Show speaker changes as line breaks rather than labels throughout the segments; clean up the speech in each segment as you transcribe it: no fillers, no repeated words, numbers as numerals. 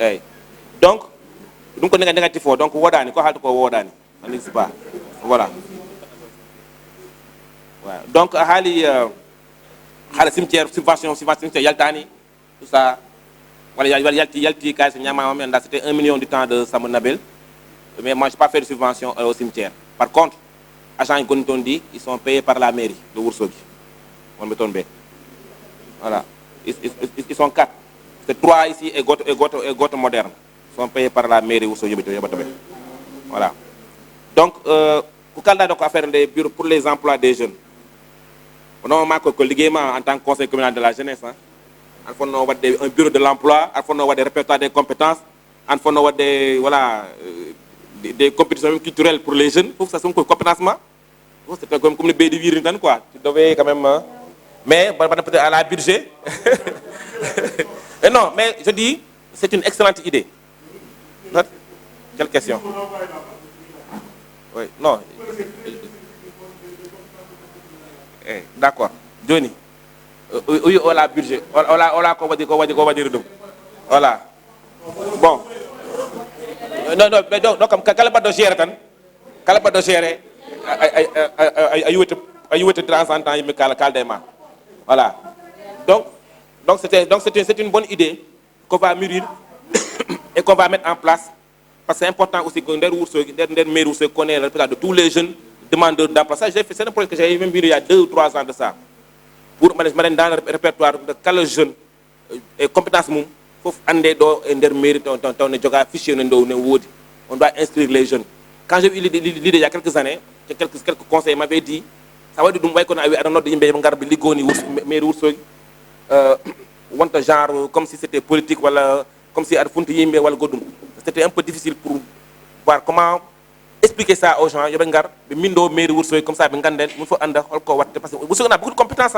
eyyi donc ɗum ko négatif o donc woɗani ko haalta ko woɗani on n'existe pas voilà donc a haali haala cimetiére subvention cimetiére yaltani tout ça wala yalti kalis ñamama mi anda c'était 1 million du temps de Samba Nabel mais moi j'ai pas fait de subvention au cimetière par contre agents yi goni toon di ils sont payés par la mairie de Ourossogui wonɓe toon ɓe voilà ils sont 4 c'est 3 ici et goto moderne sont payés par la mairie Ourossogui yoɓata ɓe voilà donc ko kalɗa ko affaire des bureaux pour les emplois des jeunes normalement ko liggéeyma en tant que conseil communal de la jeunesse an fonno wadde un bureau de l'emploi an fonno wadde répertoire des compétences an fonno wadde voilà des compétitions culturelles pour les jeunes foof ça sont ko compétence ma c'était comme le béy di wirini tan quoi tu devais quand même mais peut-être à la budget et non mais je dis c'est une excellente idée quelle question oui non d'accord joni ola budget ola ko waɗiri ɗum voilà bon non donc kala mbaɗɗo géré tan kala mbaɗɗo géré a yiwete de temps en temps yimɓe kalde e ma voilà donc c'est une bonne idée qu'on va mûrir et qu'on va mettre en place parce que c'est important aussi que nder Ourossogui nder mairie Ourossogui connaît le de tous les jeunes demandeurs d'emploi ça j'ai fait c'est un projet que j'ai même vu il y a 2 ou 3 ans de ça pour ma dans le répertoire de kala jeune et compétence mum fof ande ɗo e nder mairie taw ne joga fichier ne dow ne woodi on doit inscrire les jeunes quand j'ai eu l'idée il y a quelques années quelques conseils m'avaient dit ça waɗi ɗum way kono a wi aɗa nodda yimɓe ɓe garɓe liggoni mairie Ourossogui wonta genre comme si c'était politique wala comme si aɗa funti yimɓe walla goɗɗum c'était un peu difficile pour voir comment expliquer ça aux gens yoɓe gar ɓe mindo mairie Ourossogui comme ça ɓe ganden min fof anda holko watte parce que Ourossogui on a beaucoup de compétences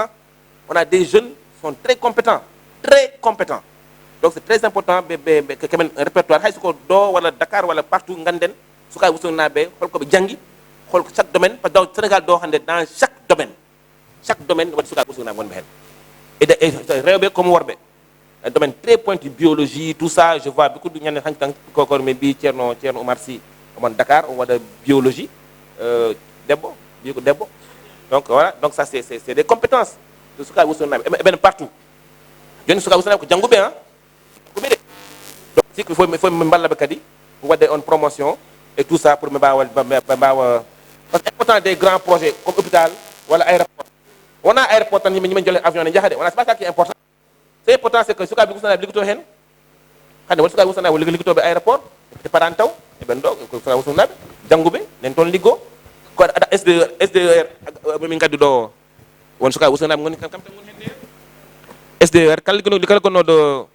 on a des jeunes qui sont très compétents donc c'est très important ɓe kemen un répertoire hay soko do walla Dakar walla partout ganden sukaɓe Ourossogui naɓe holko ɓe janggi holko chaque domaine par exemple Sénégal do hande dans chaque domaine waɗi sukaɓe Ourossogui naɓe wonɓe hen et rewɓe comme worɓe un domaine très pointu biologie tout ça je vois beaucoup de ñande hanki tan kokor mi mbi ceerno Oumar Sy omon Dakar o waɗa biologie debbo wi ko debbo donc voilà donc ça c'est des compétences de sukaɓe Ourossogui naɓe eɓen partout joni sukaɓe Ourossogui naɓe ko jangguɓe jangguɓe de donc si il faut mi ballaɓe kadi wadde on promotion et tout ça pour ɓe mbawa parce que important des grands projets comme hôpital walla aéroport wona aéroport tan yimɓe jole avion ne jaaha de wona c'est pas ça qui est important c'est important c'est que sukaɓe Ourossogui naɓe liggoto hen hande won sukaɓe Ourossogui naɓe liggotoɓe aéroport te parani taw eɓen ɗo ko sukaɓe Ourossogui naɓe jangguɓe nen toon liggo ko aɗa SDR min gaddi ɗo won sukaɓe Ourossogui naɓe goni kam tan goni hen SDR kala gonnoɗo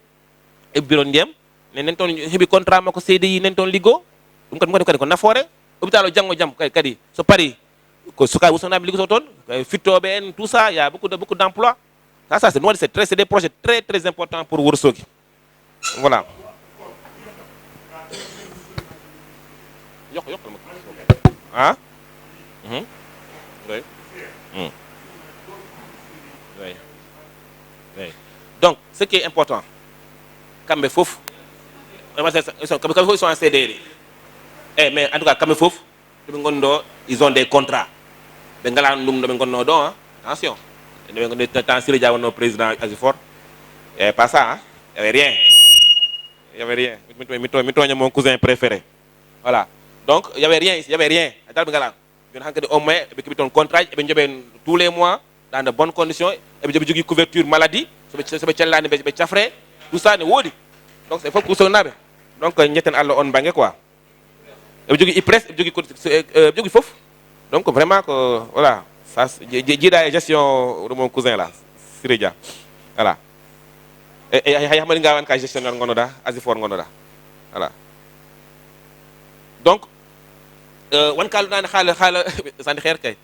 e bureau ndiyam nen toon heeɓi contrat makko CDI nen toon liggo ɗum kadi ko nafoore hôpital o janggo jaam kadi so paari ko sukaɓe Ourossogui naɓe liggoto toon fittoɓe en tout ça il y a beaucoup d'emplois ça c'est des projets très très importants pour Ourossogui voilà oui. Oui. Donc ce qui est important kamɓe fof ils sont en CDD mais en tout cas kamɓe fof ɗoɓe gonni ɗo ils ont des contrats ɓe ngalano ɗum ɗoɓe gonno ɗo attention ɗoɓe gonni temps Siré Dia wonno président Asifor et pas ça il y avait rien mi toña mon cousin préféré voilà donc il y avait rien dal ɓe ngala joni hankkadi au moins eɓe keeɓi toon contrat eɓe jooɓe tous les mois dans de bonnes conditions eɓe jogui couverture maladie soɓe cellani ɓe cafre tout ça ne woodi donc c'est fof ko Ourossogui naɓe donc jetten Allah on banggue quoi eɓe jogui IPRES eɓe jogui foof donc vraiment que voilà ça jiiɗa e gestion de mon cousin là Siré Dia voilà e hay hamadi gawan ka gestionnaire gonnoɗa Asifor gonnoɗa voilà donc won kalduɗani haala sandi xeer kay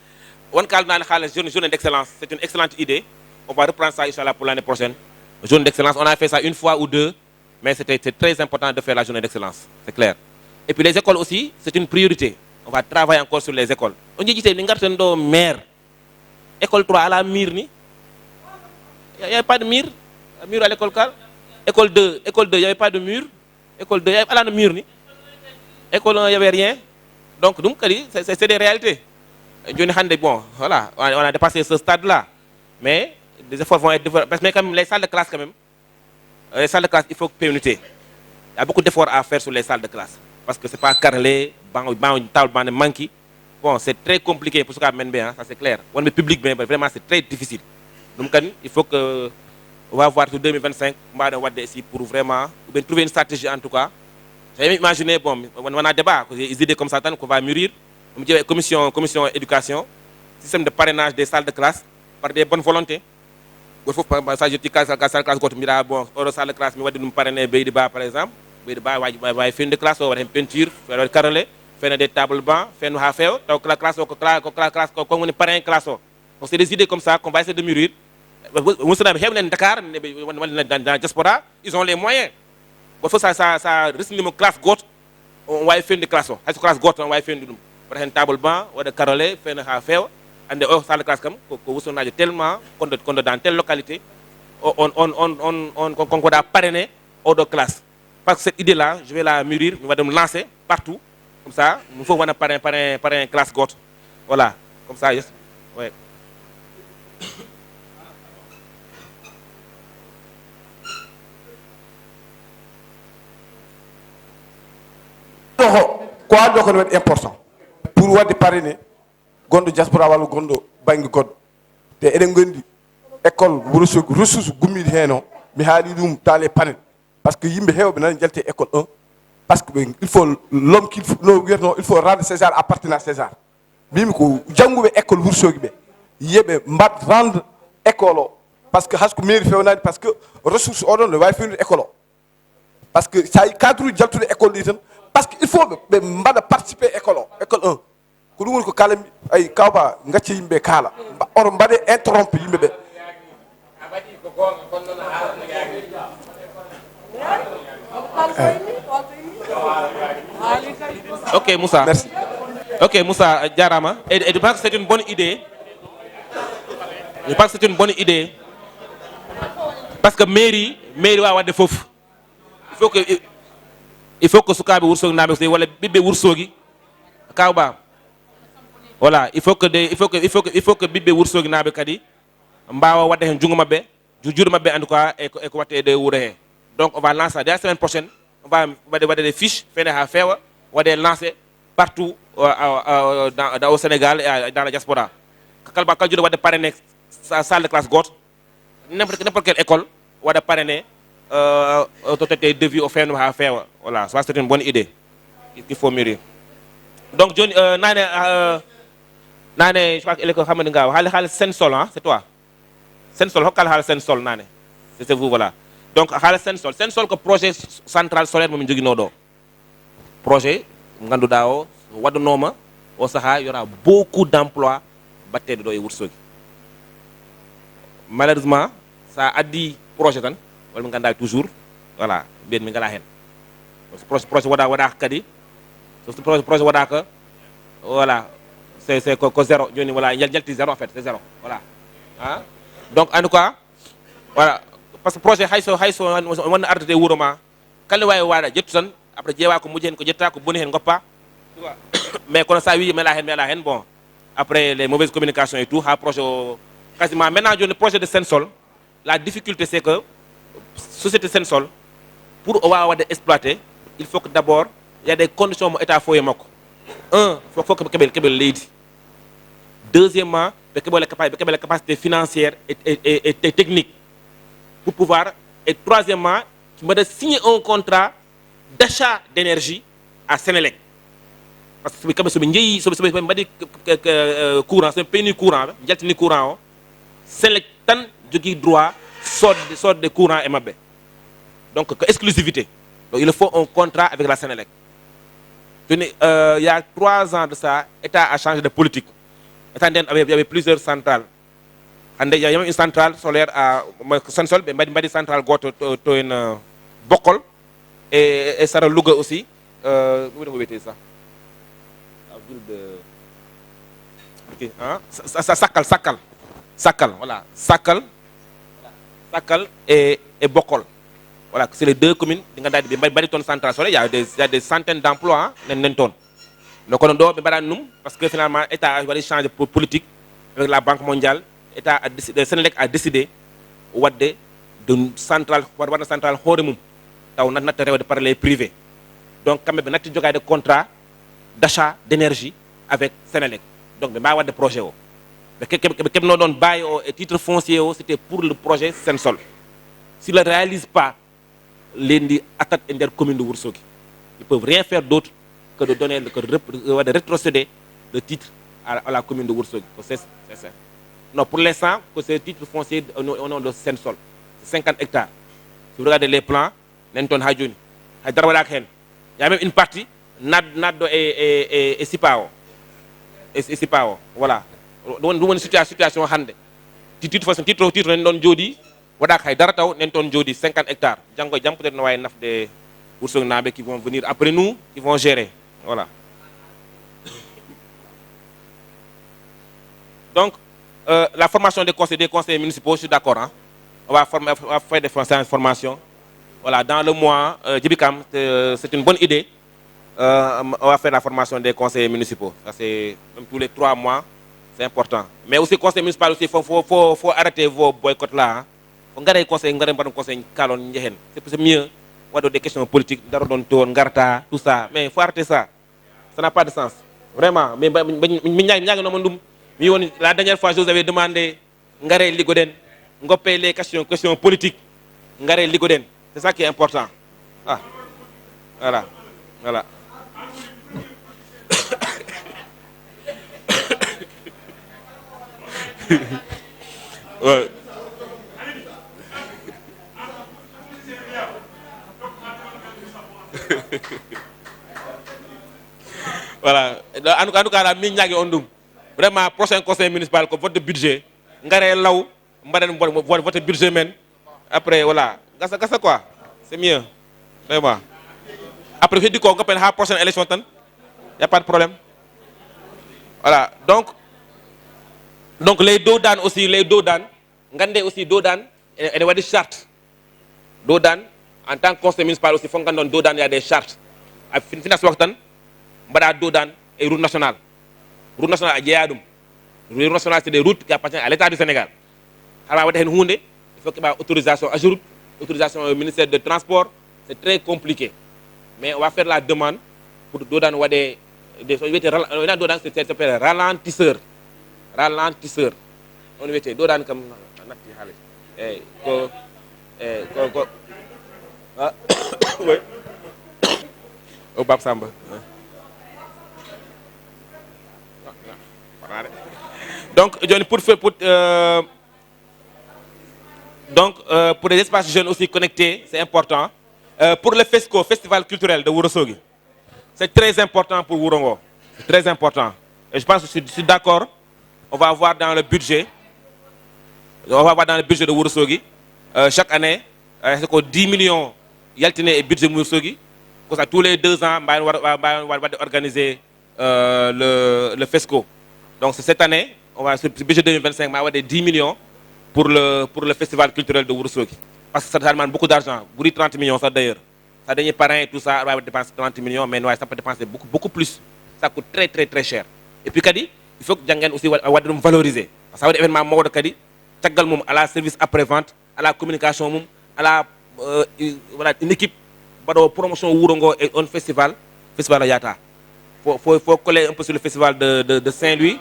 won kalduɗani haala journée d'excellence c'est une excellente idée on va reprendre ça inchallah pour l'année prochaine journée d'excellence on a fait ça une fois ou deux mais c'est très important de faire la journée d'excellence c'est clair et puis les écoles aussi c'est une priorité on va travailler encore sur les écoles on jiite ni garten ɗo maire école 3 ala mur ni il y avait pas de mur à l'école 4 école 2 il y avait pas de mur école 2 à la mur ni école 1 il y avait rien donc c'est des réalités. Bon voilà on a dépassé ce stade là mais des efforts vont être développés parce que quand même les salles de classe quand même les salles de classe il faut pérenniser. Il y a beaucoup d'efforts à faire sur les salles de classe parce que c'est pas carrelé table manqué. Bon c'est très compliqué pour ce cas même bien ça c'est clair on est public mais vraiment c'est très difficile donc il faut que on va voir tout 2025 on va ici pour vraiment trouver une stratégie en tout cas. J'ai imaginé bon on a débat des idées comme ça qu'on va mûrir commission éducation système de parrainage des salles de classe par des bonnes volontés. Il faut pas ça je dis salle de classe goto mira bon hors salle de classe mi wadde dum parrainer Beydi Ba par exemple Beydi Ba wawi fin de classe o waɗa hen peinture waɗa carrelé faire des tables bancs faire ha feew taw classe o classe ko woni parrain classe o. Donc c'est des idées comme ça qu'on va essayer de mûrir. Musidɓe heɓnen Dakar dans diaspora ils ont les moyens il faut ça risque mo classe goto on wawi fende classe o hayso classe goto on wawi fende ɗum waɗa hen table banc waɗa carrelé feena ha feewa ande o salle de classe kam ko wussonaji tellement kondo dans telle localité on konko da parrainé oɗo classe parce que cette idée là je vais la mûrir mi waɗa ɗum lancer partout comme ça il faut wana parrain classe goto voilà comme ça yes ouais.
ko addo ko waɗi important pour wadde parrainer gonɗo diaspora walla gonɗo banggue goɗɗo te eɗen gondi école Wourossogui ressource gummiɗi hen o mi haali ɗum dans les panel par ce que yimɓe hewɓe nani jelte école 1 par ce que il faut l'homme qu'il faut no wiyatno il faut rendre César appartenant à César mbimi ko jangguɓe école Wourossogui ɓe yeɓe mbat rendre école o par ce que hasko mairie fewnade par ce que ressource oɗon ne wawi fewnude école o par ce que sa cadre uji jaltude école ɗi tan parce que il faut ɓe mbaɗa participer école o école 1 ko ɗum woni ko kala ay kawba gacce yimɓe kaala oto mbaɗe interrompe yimɓe ɓe.
Ok Moussa. Merci. Ok Moussa jarama et je pense que c'est une bonne idée. Je pense que c'est une bonne idée parce que mairie wa wadde fof il faut que sukaɓe Wourossogui naɓe aussi walla ɓiɓɓe Wourossogui kawba voilà il faut que ɓiɓɓe Wourossogui naɓe kadi mbawa wadde hen junggo mabɓe juuɗe mabɓe en tout cas eko watte ɗe wuuro he donc on va lancer dès la semaine prochaine on va waɗe des fiches feene ha feewa waɗe lancé partout au Sénégal et dans la diaspora kala juuɗe wadde parrainé salle de classe goto n'importe quelle école waɗa parrainé autorité de vie au feewnum ha feewa voilà ça c'est une bonne idée qu'il faut mûrir donc joni nane je crois que ko Hamadi Ngaw haali Sensol hein c'est toi Sensol hokkal haala Sensol nane c'est vous voilà donc haala Sensol ko projet central solaire momin joguino ɗo projet ganduɗa o waɗanoma o saaha y aura beaucoup d'emplois batteɗe ɗo e Wourossogui malheureusement sa addi projet tan wala min ganda toujours voilà mbiyen min gala hen projet waɗaka kadi so projet waɗaka voilà c'est ko zéro joni voilà jalti zéro en fait c'est zéro voilà hein donc en tout cas voilà parce que projet hayso wonna ardete wuuro ma kala wawi waɗa ƴettu tan après ƴeewa ko moƴƴi hen ko ƴetta ko boni hen goppa mais kono sa wi mela hen bon après les mauvaises communications et tout ha projet o quasiment maintenant joni projet de Sensol la difficulté c'est que société Sensol pour o wawa wadde exploiter il faut que d'abord il y a des conditions mo état foye makko faut que keɓe leydi deuxièmement ɓe keɓe les capacités financières et techniques pour pouvoir et troisièmement mbaɗa signer un contrat d'achat d'énergie à Sénélec parce que kamɓe soɓe jeeyi soɓe mbaɗi courant soɓe payni courant ɓe jaltini courant o Sénélec tan jogui droit sodde courant e mabɓe donc que exclusivité donc il faut un contrat avec la Sénélec il y a 3 ans de ça État a changé de politique État nden il y avait plusieurs centrales il y a même une centrale solaire à Sensol ɓe mbaɗi centrale goto to en Bokkol et Sara Louga aussi comment on appelle ça la ville de ok Sakal voilà Sakal et Bokkol voilà, c'est les deux communes di nga daal di bari tonne centrale solaire, il y a des centaines d'emplois nen tonne. Donc on doit parce que finalement l'État a changer pour politique avec la Banque mondiale. L'État a décidé, le Sénélec a décidé de centrale horemum taw nat de par les privés. Donc quand même nat jogaay de contrat d'achat d'énergie avec Sénélec. Donc mais ba wad projet o. Mais que no don bail au titre foncier c'était pour le projet Sensol. S'ils ne réalisent pas les attaques intercommunes de Ourossogui, ils ne peuvent rien faire d'autre que de donner, de rétrocéder le titre à la commune de Ourossogui. C'est ça. Non, pour l'instant, c'est le titre foncier au nom de Sensol. C'est 50 hectares. Si vous regardez les plans, il y a même une partie, Nado et Sipao. Voilà. Donc, une situation hande. Titre, non jodi. Wadak hay dara taw nen ton jodi 50 hectares jango jam peut-être way naf de Ourossogui Nabé qui vont venir après nous qui vont gérer voilà. Donc la formation des conseillers municipaux je suis d'accord hein. On va faire des formations voilà dans le mois Djibikam c'est une bonne idée on va faire la formation des conseillers municipaux ça c'est même tous les 3 mois c'est important mais aussi conseil municipal aussi faut arrêter vos boycotts là hein. On garde conseil kalon c'est mieux des questions politiques tout ça mais il faut arrêter ça n'a pas de sens vraiment mais la dernière fois je vous avais demandé ngare ligoden ngopé les questions politiques ngare ligoden c'est ça qui est important ah voilà ouais. Voilà. En tout cas, vraiment, prochain conseil municipal, que votre budget, votre budget même. Après, voilà. C'est quoi? C'est mieux. Vraiment. Après, je dis qu'on a la prochaine élection, il n'y a pas de problème. Voilà. Donc les Dodan aussi, Ngande aussi Dodan, et il y a des chartes. Dodan, en tant que conseil municipal aussi, Dodan, il y a des chartes. À Mbada Dodan et route nationale. Route nationale à Djéadoum. Route nationale, c'est des routes qui appartiennent à l'État du Sénégal. Alors, il faut qu'il y ait une autorisation à jour, autorisation au ministère des Transports. C'est très compliqué. Mais on va faire la demande pour Dodan. Dodan, c'est s'appelle ralentisseur. Ralentisseur. On va dire Dodan comme. Oui. Au Bab Samba. Donc, pour les espaces jeunes aussi connectés, c'est important. Pour le FESCO, Festival culturel de Ourossogui, c'est très important pour Wourongo. C'est très important. Et je pense que je suis d'accord. On va voir dans le budget. On va voir dans le budget de Ourossogui. Chaque année, c'est 10 millions Yaltine et budget Ourossogui. Comme ça, tous les 2 ans, on va organiser le FESCO. Donc cette année, on va sur le budget 2025, on va avoir des 10 millions pour le festival culturel de Ourossogui. Parce que ça demande beaucoup d'argent. Vous dites 30 millions, ça d'ailleurs. Ça dernier parrain et tout ça, on va dépenser 30 millions, mais ça peut dépenser beaucoup plus. Ça coûte très très très cher. Et puis Kadi, il faut que Djangen aussi valoriser. Ça va être événement mort de Kadi, à la service après-vente, à la communication, à la une équipe de promotion Wourongo et un festival Yata. Faut coller un peu sur le festival de Saint-Louis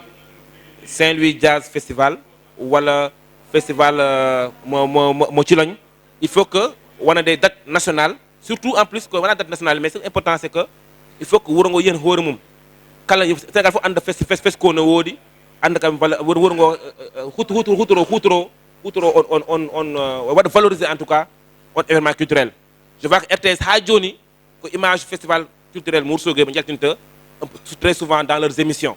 Jazz Festival ou le festival Mochilogne. Il faut que on ait des dates nationales, surtout en plus que on a des dates nationales, mais c'est important c'est que il faut que Wourongo yen horemum kala Sénégal faut and fesco no wodi and kam Wourongo huturo on va valoriser en tout cas un événement culturel. Je vois que RTS ha joni ko image festival culturel Ourossogui très souvent dans leurs émissions.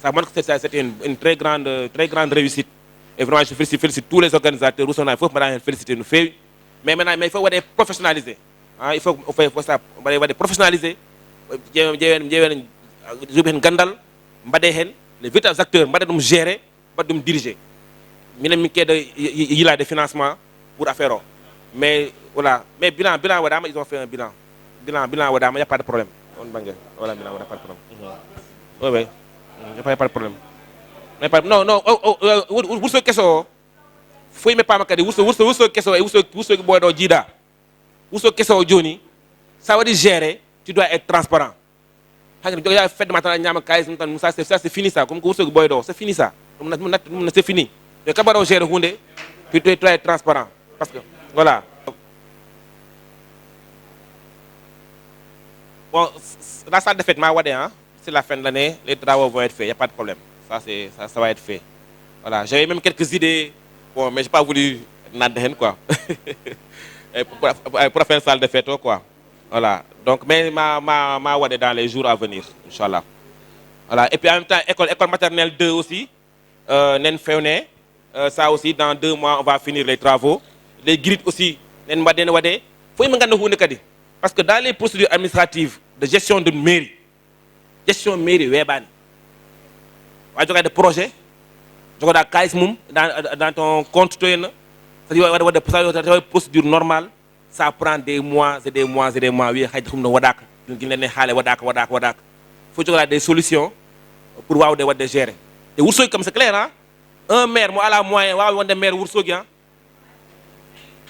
Ça montre que c'était une très grande réussite. Et vraiment, je félicite tous les organisateurs. Il faut féliciter nous. Mais maintenant, il faut professionnaliser. Il faut ça, professionnaliser. Les véritables acteurs, gérer, diriger. Il y a des financements pour faire. Mais Voilà. Mais bilan, Wadama, ils ont fait un bilan. Bilan, Wadama, il n'y a pas de problème. Voilà, bilan, Wadama, pas de problème. Oui, oui. Il n'y a pas de problème. Non, non, vous savez qu'est-ce que faut y pas makadi, vous savez qu'est-ce que vous savez boy do jida. Vous savez qu'est-ce que Johnny, ça veut dire gérer, tu dois être transparent. Quand tu as fait de matin, ça c'est fini ça, comme vous savez boy do, c'est fini ça. C'est fini. Le cabaret gère Houndé, tu dois être transparent. Parce que, voilà. Bon, la salle de fête, hein, c'est la fin de l'année, les travaux vont être faits, il n'y a pas de problème. Ça va être fait. Voilà, j'avais même quelques idées, bon, mais je n'ai pas voulu nader, quoi. pour faire une salle de fête, quoi. Voilà, donc, mais ma wadé dans les jours à venir, Inch'Allah. Voilà, et puis en même temps, école maternelle 2 aussi, Nen Féoné, ça aussi, dans 2 mois, on va finir les travaux. Les grilles aussi, Nen Wadé, faut y me parce que dans les procédures administratives de gestion d'une mairie, Webani, tu as des projets, tu as dans ton compte, c'est-à-dire des procédures normales, ça prend des mois et des mois et des mois. Il faut que tu aies des solutions pour voir des gérer. Et vous savez comme c'est clair, hein? Un maire, moi à la moyenne, un maire,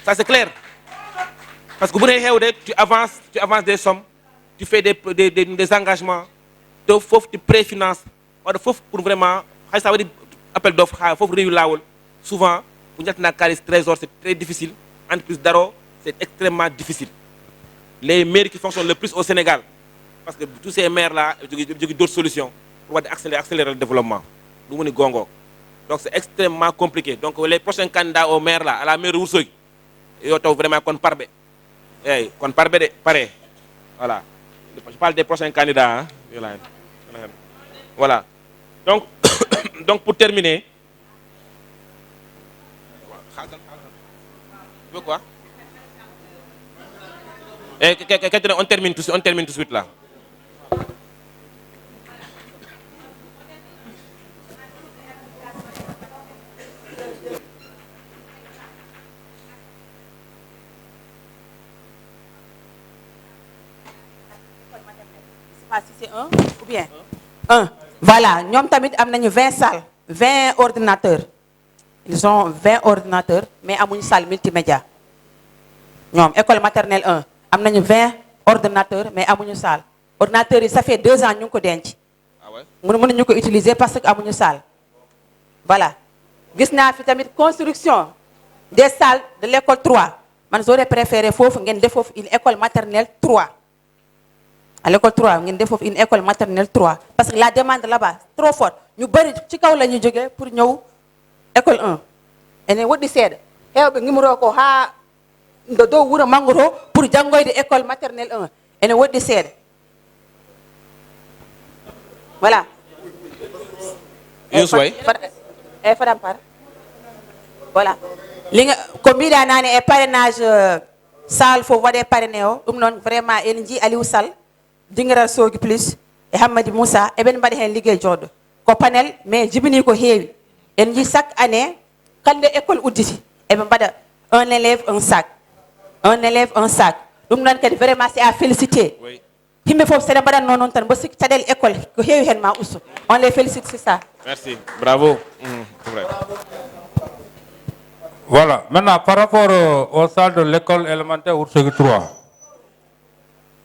ça c'est clair. Parce que tu avances des sommes, tu fais des engagements, tu préfinances, pour vraiment, ça veut dire appel d'offres, il faut réussir souvent, pour un trésor, c'est très difficile. En plus d'aro, c'est extrêmement difficile. Les maires qui fonctionnent le plus au Sénégal, parce que tous ces maires-là, ils ont d'autres solutions pour accélérer le développement. Donc c'est extrêmement compliqué. Donc les prochains candidats au maire, là, à la maire de Oursogui, ils ont vraiment qu'on parle. Pareil. Voilà. Je parle des prochains candidats. Hein. Voilà. Donc, donc pour terminer, tu veux quoi? On termine tout de suite là.
Si c'est un ou bien un. Voilà, nous avons 20 salles, 20 ordinateurs. Ils ont 20 ordinateurs, mais ils ont une salle multimédia. Nous, école maternelle 1, nous avons 20 ordinateurs, mais ils ont une salle. Ordinateurs, ça fait 2 ans que nous avons.
Ah ouais?
Nous pouvons utiliser parce que nous avons une salle. Voilà. Nous avons fait construction des salles de l'école 3. J'aurais préféré une école maternelle 3. À l'école 3, nous avons une école maternelle 3. Parce que la demande là-bas est trop forte. Nous avons pour nous école 1. Et nous avons dit que nous avons pour l'école maternelle 1. Et nous avons dit voilà. Voilà. Comme il y a un parrainage, salle, il faut voir des parrainages. Vraiment, il y a Aliou Sall. Dingra sogi plus e Hamadi Moussa e ben bade hen liggey joddo ko panel mais jibini ko heewi en ji chaque année kande école udditi e be bada un élève un sac dum non kadi vraiment c'est à féliciter himbe fof sede badan non tan bo sik tadel école ko heewi hen ma usso on les félicite c'est ça.
Merci, bravo.
Voilà, maintenant par rapport aux salles de l'école élémentaire Ourossogui 3.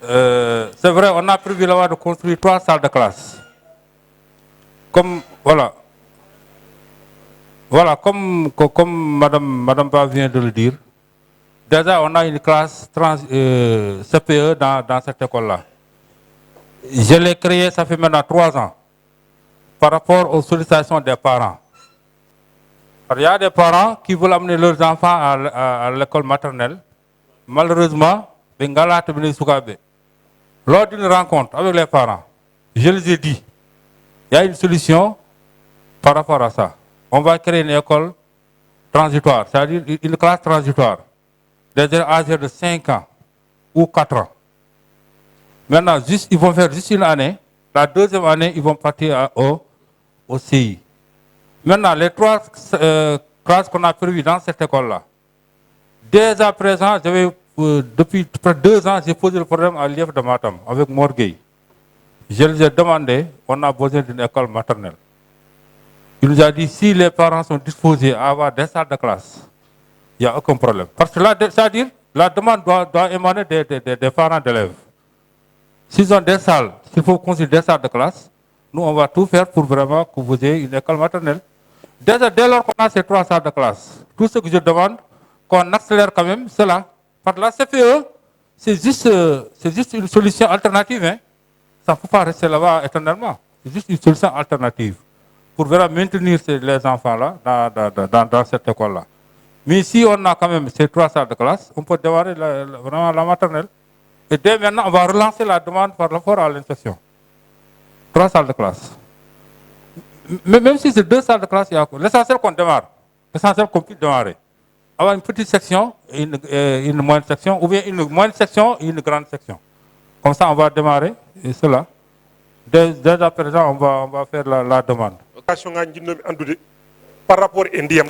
C'est vrai, on a prévu là-bas de construire 3 salles de classe. Comme Madame Ba vient de le dire, déjà on a une classe CPE dans cette école-là. Je l'ai créée, ça fait maintenant 3 ans, par rapport aux sollicitations des parents. Alors, il y a des parents qui veulent amener leurs enfants à l'école maternelle. Malheureusement, lors d'une rencontre avec les parents, je les ai dit, il y a une solution par rapport à ça. On va créer une école transitoire, c'est-à-dire une classe transitoire, des élèves âgés de 5 ans ou 4 ans. Maintenant, ils vont faire juste une année. La deuxième année, ils vont partir au CI. Maintenant, les 3 classes qu'on a prévues dans cette école-là, dès à présent, je vais depuis près de 2 ans, j'ai posé le problème à l'IEF de Matam avec Morgueil. Je lui ai demandé, on a besoin d'une école maternelle. Il nous a dit, si les parents sont disposés à avoir des salles de classe, il n'y a aucun problème. Parce que là, c'est-à-dire, la demande doit émaner des parents d'élèves. S'ils ont des salles, s'il faut construire des salles de classe, nous, on va tout faire pour vraiment que vous ayez une école maternelle. Déjà, dès lors qu'on a ces 3 salles de classe, tout ce que je demande, qu'on accélère quand même cela. Parce que la CPE, c'est juste une solution alternative. Hein. Ça ne peut pas rester là-bas éternellement. C'est juste une solution alternative pour vraiment maintenir les enfants-là dans cette école-là. Mais si on a quand même ces 3 salles de classe, on peut démarrer vraiment la maternelle. Et dès maintenant, on va relancer la demande par rapport à l'insertion. 3 salles de classe. Mais même si c'est 2 salles de classe, l'essentiel qu'on démarre, l'essentiel qu'on puisse démarrer. Avoir une petite section et une moyenne section, ou bien une moyenne section et une grande section. Comme ça, on va démarrer, et cela. Dès à présent, on va faire la demande.
Par rapport à Ndiam,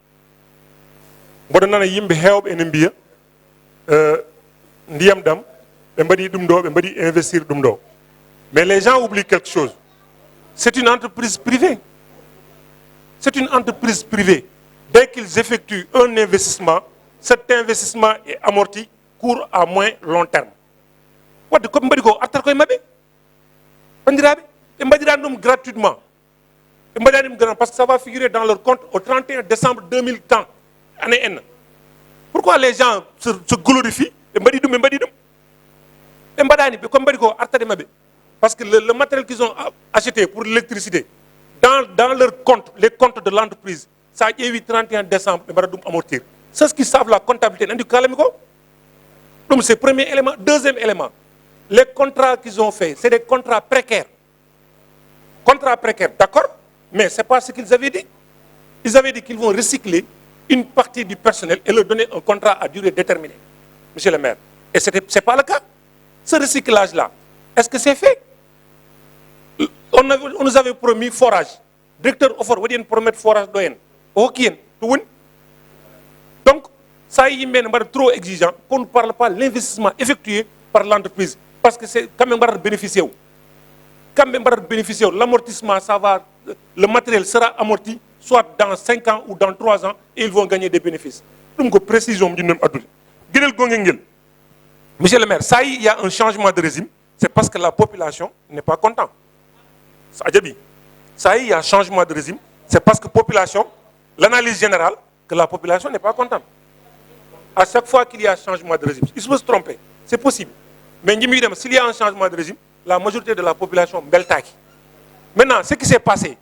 Bodana Yimbe Help et Mbia, Ndiam Dam, Mbadi Dumdo, Mbadi investir Dumdo. Mais les gens oublient quelque chose. C'est une entreprise privée. C'est une entreprise privée. Dès qu'ils effectuent un investissement, cet investissement est amorti court à moins long terme. What comme Mbadiko, Artar Koy Mabe, Bandirabe, Mbadiranum gratuitement. Mbadiranum parce que ça va figurer dans leur compte au 31 décembre 2030, année N. Pourquoi les gens se glorifient? Mbadidum, Mbadidum. Mbadani, comme Mbadiko, Artar Mabe. Parce que le matériel qu'ils ont acheté pour l'électricité, dans leur compte, les comptes de l'entreprise, ça a été 31 décembre, et Mbadidum amortir. C'est ce qui savent la comptabilité. Donc c'est le premier élément. Deuxième élément, les contrats qu'ils ont faits, c'est des contrats précaires. Contrats précaires, d'accord? Mais ce n'est pas ce qu'ils avaient dit. Ils avaient dit qu'ils vont recycler une partie du personnel et leur donner un contrat à durée déterminée, monsieur le maire. Et ce n'est pas le cas. Ce recyclage-là, est-ce que c'est fait? On nous avait promis forage. Directeur Ofor, vous dites promettre forage d'ON. Ok, tout. Donc, ça y est trop exigeant qu'on ne parle pas de l'investissement effectué par l'entreprise. Parce que c'est quand même bénéficié. Quand même bénéficié, l'amortissement, le matériel sera amorti soit dans 5 ans ou dans 3 ans et ils vont gagner des bénéfices. Donc, précision, monsieur le maire, ça y est, il y a un changement de régime. C'est parce que la population n'est pas contente. Ça y est, il y a un changement de régime. C'est parce que la population, l'analyse générale, que la population n'est pas contente. À chaque fois qu'il y a un changement de régime, il peut se tromper, c'est possible. Mais s'il y a un changement de régime, la majorité de la population beltaki. Maintenant, ce qui s'est passé,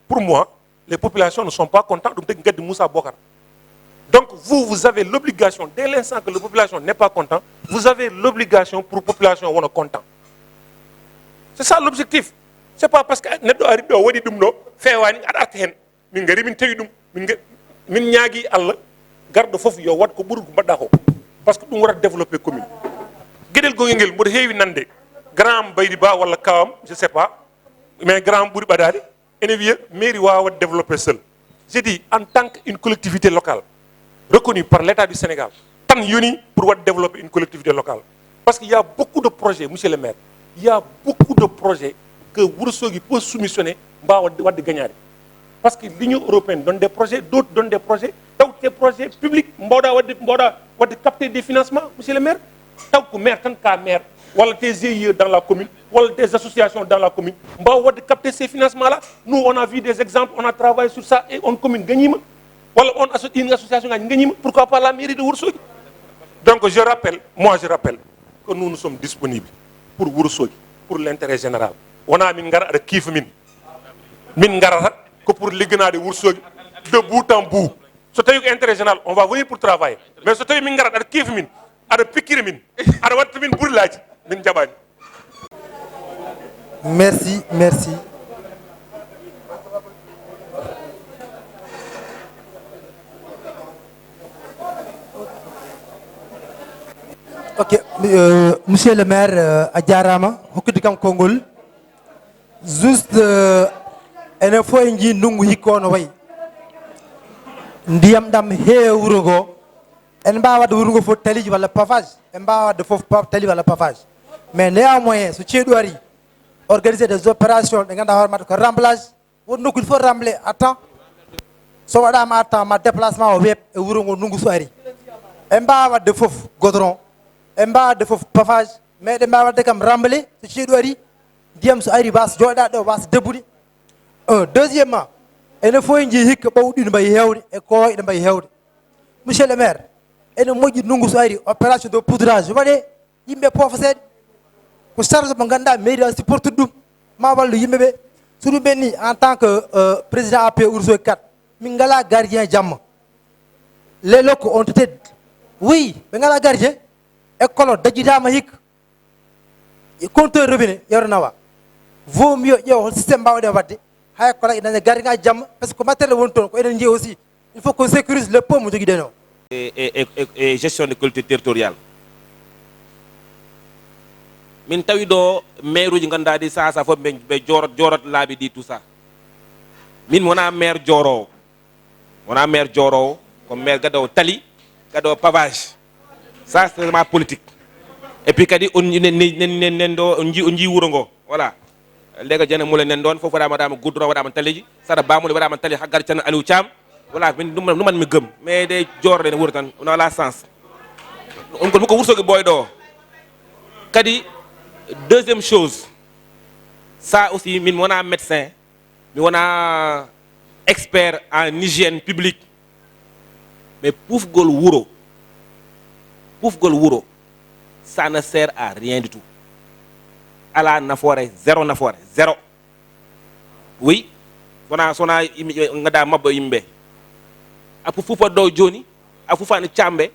pour moi, les populations ne sont pas contentes de Moussa Bokar. Donc vous avez l'obligation, dès l'instant que la population n'est pas contente, vous avez l'obligation pour la population d'être contente. C'est ça l'objectif. Ce n'est pas parce que nous avons dit que nous avons min ngari min tawi dum min ñaagi Allah garde fofu yo wat ko buru ko badda ko parce que dum wara développer commune guedel go ngel mo heewi nande grand baydi ba wala kawam je sais pas mais grand buri badari ene wiya mairie wa développer seul je dis en tant qu'une collectivité locale reconnue par l'État du Sénégal tan yoni pour développer une collectivité locale parce qu'il y a beaucoup de projets monsieur le maire il y a beaucoup de projets que Ourossogui peut soumissionner ba wad gagner. Parce que l'Union européenne donne des projets, d'autres donnent des projets. Donc, des projets publics, on capter des financements, monsieur le maire. Tant que maire, tant qu'à maire, ou des GIE dans la commune, ou des associations dans la commune, on capter ces financements-là. Nous, on a vu des exemples, on a travaillé sur ça et on commune gagne. Voilà, on a une association gagne. Pourquoi pas la mairie de Ourossogui? Donc, je rappelle que nous sommes disponibles pour Ourossogui, pour l'intérêt général. On a mis un kiff que pour les gens de Ourossogui, de bout en bout. Ce qui est intérêt général, on va venir pour travailler. Mais ce qui est intérêt général,
merci, merci. Ok, monsieur le maire, Adjarama, Hokudikam Kongol, juste ene fo en ji ndungu hikkono way ndiyam ɗam heewrugo en mbawa wadde wurngo fof taliji walla pavage en mbawa wadde fof tali walla pavage mais néanmoins so ceeɗu ari organiser des opérations ɗe ganduɗa hoore maɗa ko remblage won nokkude fof remblé à temps so waɗama à temps ma déplacement o weeb e wuuro ngo ndungu so ari en mbawa wadde fof goudron en mbawa wadde fof pavage mais ɗe mbawa wadde kam remblé so ceeɗu ari ndiyam so ari wasa jooɗa ɗo wasa debbude deuxièmement ene fof en jii hikka ɓawɗi ne mbayi hewde e kooy ɗe mbayi hewde monsieur le maire ene moƴƴi ndungu so ari opération de poudrage waɗe yimɓe poofa seeɗa ko charge mo ganduɗa mairie o supportude ɗum ma wallu yimɓeɓe so ɗum ɓenni en tant que président AP Ourossogui 4 min ngala gardien jamma les locaux ont été oui ɓe ngala gardien école o dajjitama hikka compteur robinet yewre nawa vaut mieux ƴeewa hol systéme mbawɗen wadde hay école aji daña gardien ngaji jamma par ce que matériel woni toon ko eɗen jiiya aussi il faut qu'on sécurise le pont mo joguiɗen o
et gestion de collectivité territoriale min tawi ɗo maire uji ganduɗa ɗi sasa fof ɓe jorot laabi ɗi tout ça min wona maire jorowo ko maire gadowo tali gadowo pavage ça c'est vraiment politique et puis kadi nen ɗo on jii wuuro ngo voilà lega jene mule nen ɗon fof waɗama goudron waɗama taliji saɗa bamule waɗama tali haggade ceerno Aliou Thiam voilà min ɗuman mi gëm mais de jorɗe ne wuuro tan on ala sens on ko Ourossogui ɓooy ɗo kadi deuxième chose ça aussi min wona médecin mi wona expert en hygiène publique mais poufgol wuro ça ne sert à rien du tout ala nafoore zéro oui sona gada mabba yimɓe a fufa ɗo joni a fufani camɓe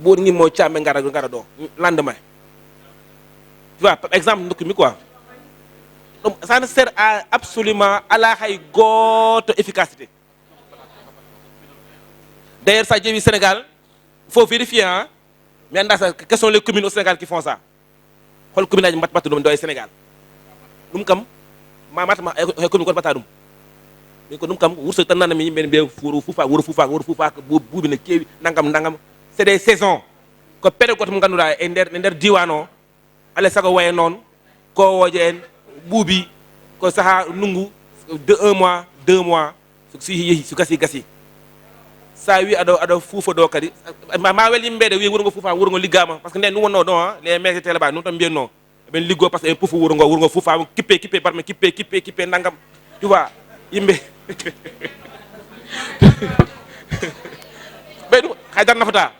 ɓoɗi gimmo camɓe gara ɗo lendemain tu vois par exemple dokkumi quoi donc ça ne sert à absolument ala hay goto efficacité d'ailleurs ça ƴeewi Sénégal faut vérifier hein mi anda quelles sont les communes au Sénégal qui font ça hol commune aji mbatta ɗum ɗo e Sénégal ɗum kam matama e commune koto mbatta ɗum min ko ɗum kam Ourossogui tan nanami yimɓe mbiya wuro fufa ko buubi ne keewi nangam c'est des saisons ko période goto mo ganduɗa e nder diwan o alay sago waye noon kowoje en ɓuuɓi ko saaha ndungu de 1 mois 2 mois so yeehi so gasi sa wi aɗa fuufa ɗo kadi ma wel yimɓeɓe wi wuuro ngo fuufa wuuro ngo liggama par ce que nden ɗum wonno ɗo les maires télé ba ɗum tan mbiyanno eɓen liggo par ce que eɓen puufa wuuro ngo fuufa kippe barme kippe nangam tu vois yimɓe ɓe ɗum haydara nafata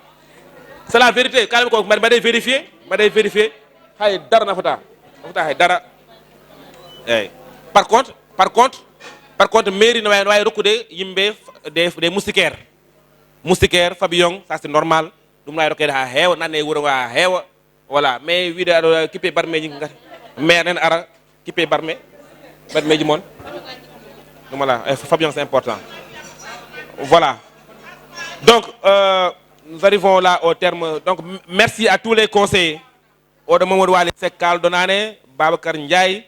c'est la vérité kalami ko mbaɗe vérifié hay dara nafata hay dara eyyi par contre mairie ne wawi rokkude yimɓe des moustiquaire Fabillon ça c'est normal ɗum ne wawi rokkede ha heewa nanne wuuro ngo ha heewa voilà mais wiide aɗa kippe barmeji gati maire nen ara kippe barmeji moon donc voilà Fabillon c'est important voilà donc nous arrivons là au terme donc merci à tous les conseillers oɗo Mamadou Waly Seck kalɗo nane Babacar Ndiaye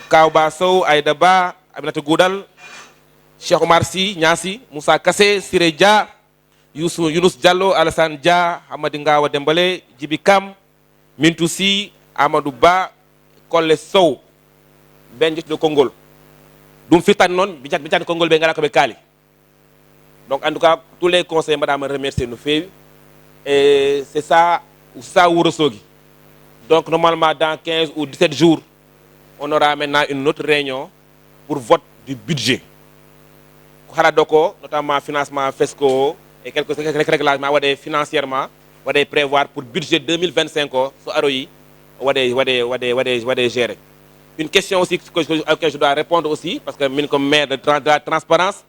Kawba Sow Aïda Ba Aminata Goudal Cheikh Omar Sy Niassi Moussa Kassé Siré Dia Younous Diallo Alassane Dia Hamadi Ngawa Dembélé Djibi Kam Mintou Sy Amadou Ba Kolle Sow ben jettiɗo konngol ɗum firtani noon biccani konngol ɓe ngala koɓe kaali donc en tout cas tous les conseils mbaɗama remercier no feewi et c'est ça Ourossogui. Donc normalement dans 15 ou 17 jours, on aura maintenant une autre réunion pour vote du budget. Notamment financement FESCO et quelques règlements financièrement, on va prévoir pour le budget 2025 on va gérer. Une question aussi à laquelle je dois répondre aussi, parce que comme maire de la transparence,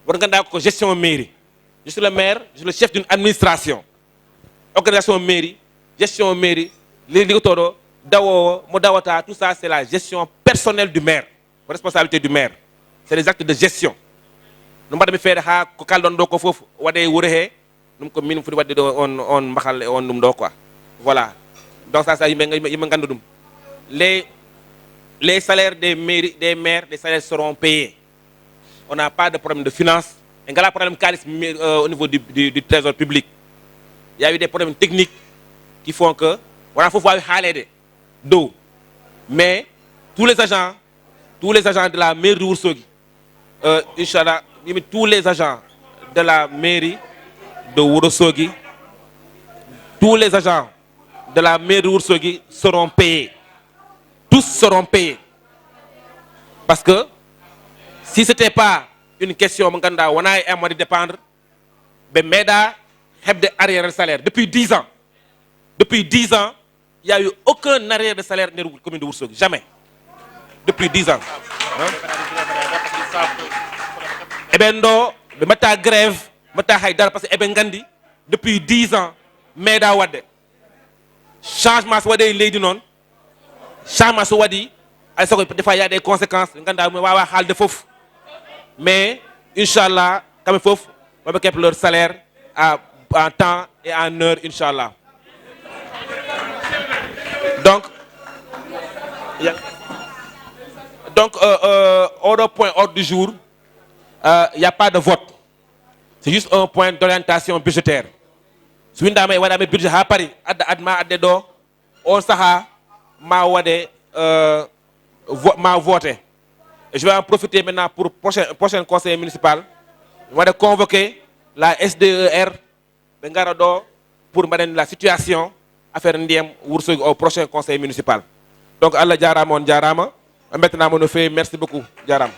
je gestion mairie. Je suis le maire, je suis le chef d'une administration. Organisation mairie, gestion mairie, tout ça c'est la gestion personnelle du maire, la responsabilité du maire. C'est des actes de gestion. Nous devons faire voilà. Donc ça les salaires des maires, les salaires seront payés. On n'a pas de problème de finances. Et il y a un problème au niveau du trésor public. Il y a eu des problèmes techniques qui font que, voilà, il faut voir d'eau. Mais tous les agents de la mairie de Ourossogui, Inch'Allah, tous les agents de la mairie de Ourossogui, tous les agents de la mairie de Ourossogui seront payés. Tous seront payés. Parce que si ce n'était pas une question Manganda, on a un mois de dépendre, ben Meda heb de arrière de salaire depuis 10 ans. Depuis 10 ans, il n'y a eu aucun arrière de salaire dans la commune de Ourossogui. Jamais. Depuis 10 ans. Et bien, non, mais grève, parce que Gandhi, depuis 10 ans, Meda Wade. Changement soit des lady non. Changement soit dit. Des fois, il y a des conséquences. Mais, Inch'Allah, comme il faut, on va leur salaire en temps et en heure, Inch'Allah. Donc, au point ordre du jour, il n'y a pas de vote. C'est juste un point d'orientation budgétaire. Si vous avez un budget à Paris, on sera voté. Je vais en profiter maintenant pour le prochain conseil municipal. Je vais convoquer la SDER pour la situation à faire au prochain conseil municipal. Donc, Allah Djarama, maintenant, merci beaucoup. Djarama.